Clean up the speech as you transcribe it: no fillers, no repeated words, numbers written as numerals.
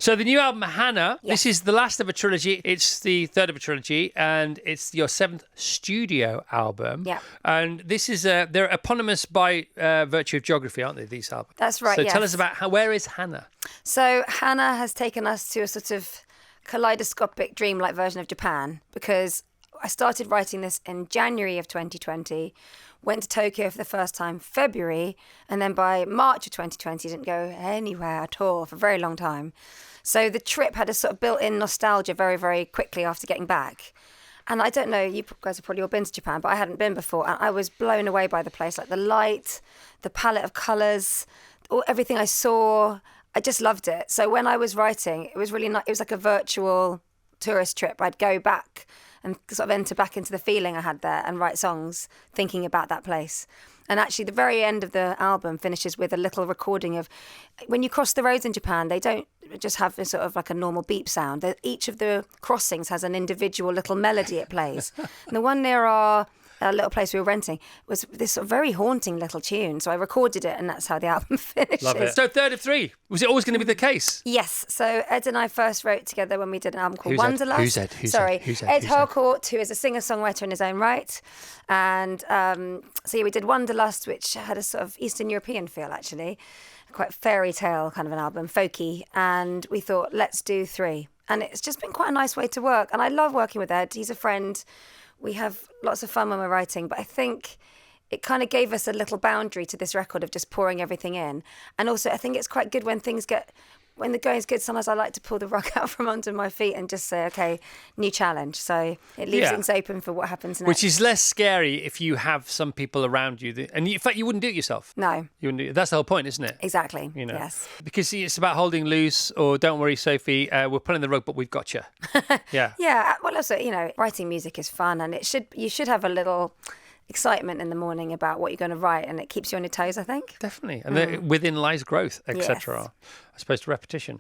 So the new album, Hana, Yes. this is the last of a trilogy. It's the third of a trilogy, and it's your seventh studio album. Yeah. And this is they're eponymous by virtue of geography, aren't they? These albums. That's right. So tell yes. us about where is Hana? So Hana has taken us to a sort of kaleidoscopic dreamlike version of Japan, because I started writing this in January of 2020, went to Tokyo for the first time February, and then by March of 2020 didn't go anywhere at all for a very long time. So the trip had a sort of built-in nostalgia very, very quickly after getting back. And I don't know, you guys have probably all been to Japan, but I hadn't been before, and I was blown away by the place, like the light, the palette of colours, everything I saw. I just loved it. So when I was writing, it was really nice. It was like a virtual tourist trip. I'd go back and sort of enter back into the feeling I had there and write songs thinking about that place. And actually, the very end of the album finishes with a little recording of when you cross the roads in Japan, they don't just have a sort of like a normal beep sound. Each of the crossings has an individual little melody it plays. And the one near our little place we were renting was this sort of very haunting little tune. So I recorded it, and that's how the album finishes. Love it. So third of three. Was it always going to be the case? Yes. So Ed and I first wrote together when we did an album called Wanderlust. Who's Ed? Ed Harcourt, who is a singer-songwriter in his own right. And so yeah, we did Wanderlust, which had a sort of Eastern European feel, actually. Quite fairy tale kind of an album, folky. And we thought, let's do three. And it's just been quite a nice way to work. And I love working with Ed. He's a friend. We have lots of fun when we're writing, but I think it kind of gave us a little boundary to this record of just pouring everything in. And also, I think it's quite good when the going's good, sometimes I like to pull the rug out from under my feet and just say, okay, new challenge. So it leaves things open for what happens next. Which is less scary if you have some people around you. And in fact, you wouldn't do it yourself. No. You wouldn't do it. That's the whole point, isn't it? Exactly. You know? Yes. Because it's about holding loose, or don't worry, Sophie, we're pulling the rug, but we've got you. Yeah. Yeah. Well, also, writing music is fun, and you should have a little excitement in the morning about what you're going to write, and it keeps you on your toes, I think. Definitely. And within lies growth, etc. Yes. As opposed to repetition.